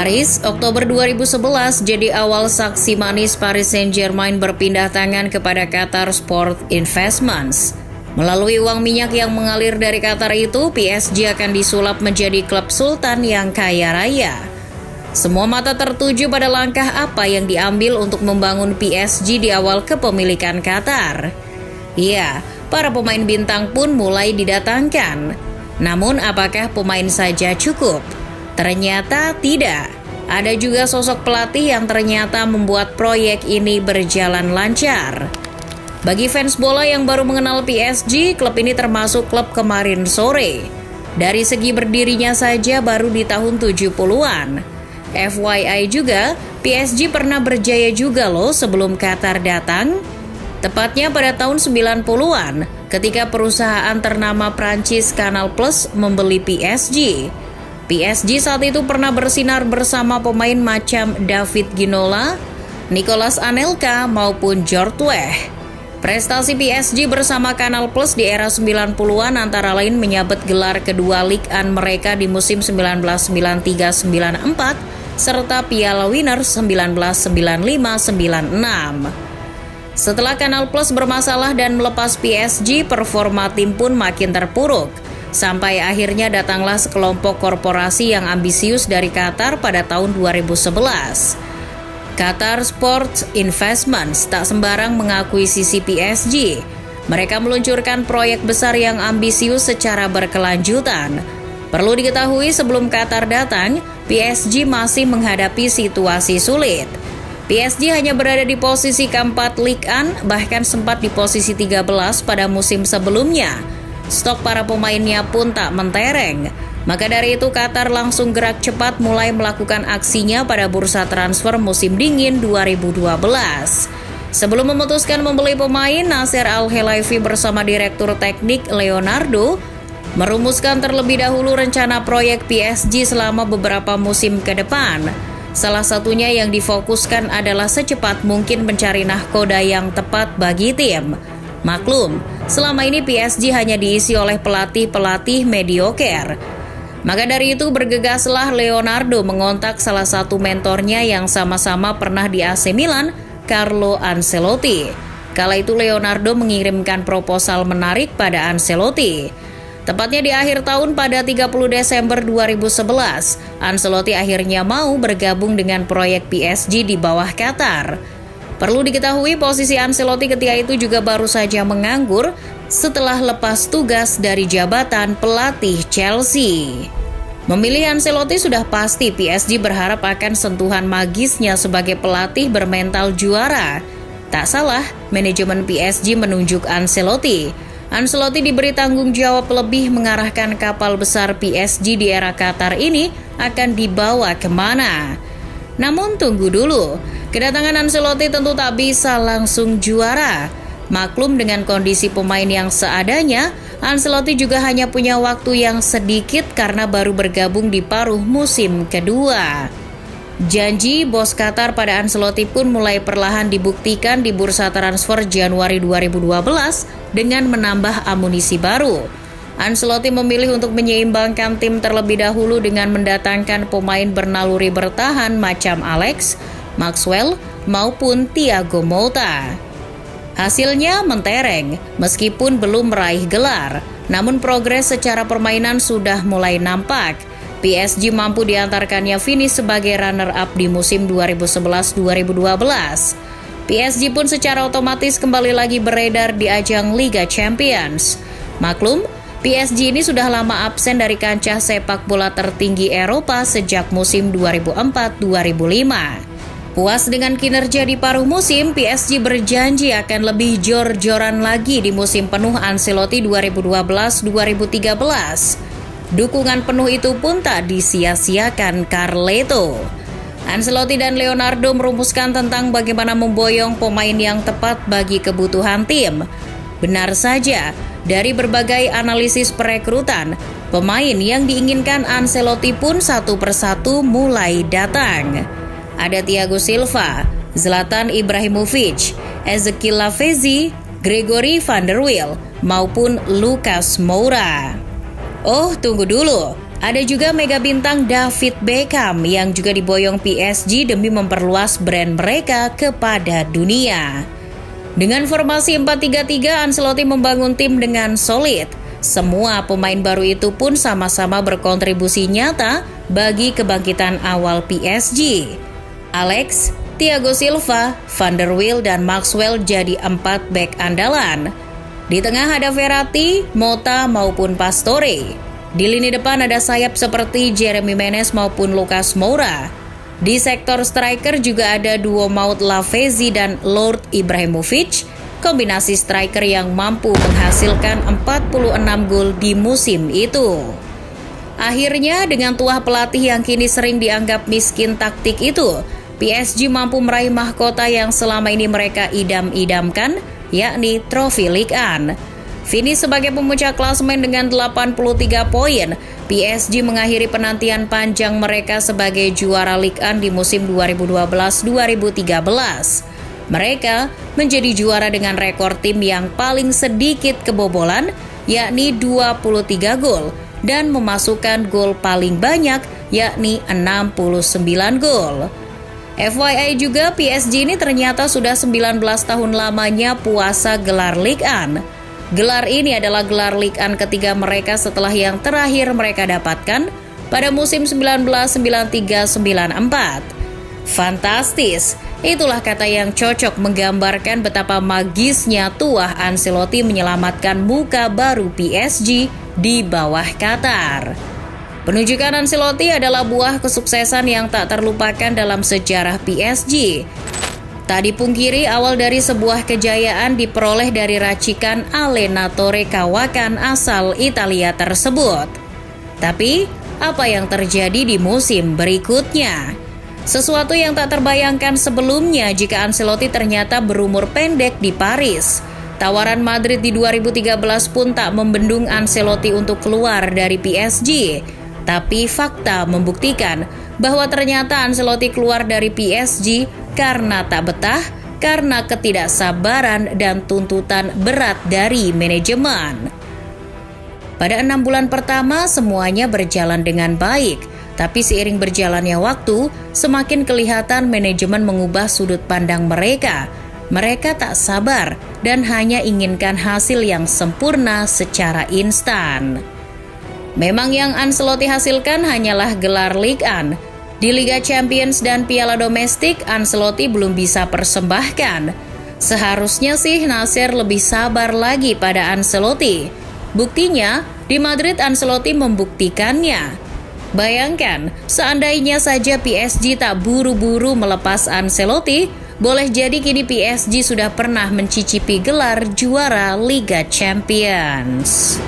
Paris, Oktober 2011 jadi awal saksi manis Paris Saint-Germain berpindah tangan kepada Qatar Sport Investments. Melalui uang minyak yang mengalir dari Qatar itu, PSG akan disulap menjadi klub sultan yang kaya raya. Semua mata tertuju pada langkah apa yang diambil untuk membangun PSG di awal kepemilikan Qatar. Ya, para pemain bintang pun mulai didatangkan. Namun apakah pemain saja cukup? Ternyata tidak. Ada juga sosok pelatih yang ternyata membuat proyek ini berjalan lancar. Bagi fans bola yang baru mengenal PSG, klub ini termasuk klub kemarin sore. Dari segi berdirinya saja baru di tahun 70-an. FYI juga, PSG pernah berjaya juga loh sebelum Qatar datang. Tepatnya pada tahun 90-an, ketika perusahaan ternama Prancis Canal Plus membeli PSG. PSG saat itu pernah bersinar bersama pemain macam David Ginola, Nicolas Anelka maupun George Weah. Prestasi PSG bersama Canal Plus di era 90-an antara lain menyabet gelar kedua Ligue 1 mereka di musim 1993-94 serta Piala Winners 1995-96. Setelah Canal Plus bermasalah dan melepas PSG, performa tim pun makin terpuruk. Sampai akhirnya datanglah sekelompok korporasi yang ambisius dari Qatar pada tahun 2011. Qatar Sport Investments tak sembarang mengakuisisi PSG. Mereka meluncurkan proyek besar yang ambisius secara berkelanjutan. Perlu diketahui sebelum Qatar datang, PSG masih menghadapi situasi sulit. PSG hanya berada di posisi keempat Ligue 1, bahkan sempat di posisi 13 pada musim sebelumnya. Stok para pemainnya pun tak mentereng. Maka dari itu Qatar langsung gerak cepat mulai melakukan aksinya pada bursa transfer musim dingin 2012. Sebelum memutuskan membeli pemain, Nasser Al-Khelaifi bersama Direktur Teknik Leonardo merumuskan terlebih dahulu rencana proyek PSG selama beberapa musim ke depan. Salah satunya yang difokuskan adalah secepat mungkin mencari nahkoda yang tepat bagi tim. Maklum, selama ini PSG hanya diisi oleh pelatih-pelatih mediocre. Maka dari itu bergegaslah Leonardo mengontak salah satu mentornya yang sama-sama pernah di AC Milan, Carlo Ancelotti. Kala itu Leonardo mengirimkan proposal menarik pada Ancelotti. Tepatnya di akhir tahun pada 30 Desember 2011, Ancelotti akhirnya mau bergabung dengan proyek PSG di bawah Qatar. Perlu diketahui posisi Ancelotti ketika itu juga baru saja menganggur setelah lepas tugas dari jabatan pelatih Chelsea. Memilih Ancelotti sudah pasti PSG berharap akan sentuhan magisnya sebagai pelatih bermental juara. Tak salah, manajemen PSG menunjuk Ancelotti. Ancelotti diberi tanggung jawab lebih mengarahkan kapal besar PSG di era Qatar ini akan dibawa kemana. Namun tunggu dulu, kedatangan Ancelotti tentu tak bisa langsung juara. Maklum dengan kondisi pemain yang seadanya, Ancelotti juga hanya punya waktu yang sedikit karena baru bergabung di paruh musim kedua. Janji bos Qatar pada Ancelotti pun mulai perlahan dibuktikan di bursa transfer Januari 2012 dengan menambah amunisi baru. Ancelotti memilih untuk menyeimbangkan tim terlebih dahulu dengan mendatangkan pemain bernaluri bertahan macam Alex, Maxwell, maupun Thiago Motta. Hasilnya mentereng, meskipun belum meraih gelar, namun progres secara permainan sudah mulai nampak. PSG mampu diantarkannya finish sebagai runner-up di musim 2011-2012. PSG pun secara otomatis kembali lagi beredar di ajang Liga Champions. Maklum, PSG ini sudah lama absen dari kancah sepak bola tertinggi Eropa sejak musim 2004-2005. Puas dengan kinerja di paruh musim, PSG berjanji akan lebih jor-joran lagi di musim penuh Ancelotti 2012-2013. Dukungan penuh itu pun tak disia-siakan Carleto. Ancelotti dan Leonardo merumuskan tentang bagaimana memboyong pemain yang tepat bagi kebutuhan tim. Benar saja, dari berbagai analisis perekrutan, pemain yang diinginkan Ancelotti pun satu persatu mulai datang. Ada Thiago Silva, Zlatan Ibrahimovic, Ezequiel Lavezzi, Gregory van der Wiel, maupun Lucas Moura. Oh, tunggu dulu. Ada juga mega bintang David Beckham yang juga diboyong PSG demi memperluas brand mereka kepada dunia. Dengan formasi 4-3-3, Ancelotti membangun tim dengan solid. Semua pemain baru itu pun sama-sama berkontribusi nyata bagi kebangkitan awal PSG. Alex, Thiago Silva, Van der Wiel, dan Maxwell jadi 4 bek andalan. Di tengah ada Verratti, Mota maupun Pastore. Di lini depan ada sayap seperti Jeremy Menez maupun Lucas Moura. Di sektor striker juga ada duo Maud Lavezzi dan Lord Ibrahimovic, kombinasi striker yang mampu menghasilkan 46 gol di musim itu. Akhirnya dengan tuah pelatih yang kini sering dianggap miskin taktik itu, PSG mampu meraih mahkota yang selama ini mereka idam-idamkan, yakni trofi Ligue 1. Finish sebagai pemuncak klasemen dengan 83 poin, PSG mengakhiri penantian panjang mereka sebagai juara Ligue 1 di musim 2012-2013. Mereka menjadi juara dengan rekor tim yang paling sedikit kebobolan, yakni 23 gol, dan memasukkan gol paling banyak, yakni 69 gol. FYI juga PSG ini ternyata sudah 19 tahun lamanya puasa gelar Ligue 1. Gelar ini adalah gelar Ligue 1 ketiga mereka setelah yang terakhir mereka dapatkan pada musim 1993-94. Fantastis, itulah kata yang cocok menggambarkan betapa magisnya tuah Ancelotti menyelamatkan muka baru PSG di bawah Qatar. Penunjukan Ancelotti adalah buah kesuksesan yang tak terlupakan dalam sejarah PSG. Tak dipungkiri awal dari sebuah kejayaan diperoleh dari racikan Allenatore kawakan asal Italia tersebut. Tapi, apa yang terjadi di musim berikutnya? Sesuatu yang tak terbayangkan sebelumnya jika Ancelotti ternyata berumur pendek di Paris. Tawaran Madrid di 2013 pun tak membendung Ancelotti untuk keluar dari PSG. Tapi fakta membuktikan bahwa ternyata Ancelotti keluar dari PSG karena tak betah, karena ketidaksabaran dan tuntutan berat dari manajemen. Pada 6 bulan pertama semuanya berjalan dengan baik, tapi seiring berjalannya waktu, semakin kelihatan manajemen mengubah sudut pandang mereka. Mereka tak sabar dan hanya inginkan hasil yang sempurna secara instan. Memang yang Ancelotti hasilkan hanyalah gelar Ligue 1. Di Liga Champions dan Piala Domestik, Ancelotti belum bisa persembahkan. Seharusnya sih Nasser lebih sabar lagi pada Ancelotti. Buktinya, di Madrid Ancelotti membuktikannya. Bayangkan, seandainya saja PSG tak buru-buru melepas Ancelotti, boleh jadi kini PSG sudah pernah mencicipi gelar juara Liga Champions.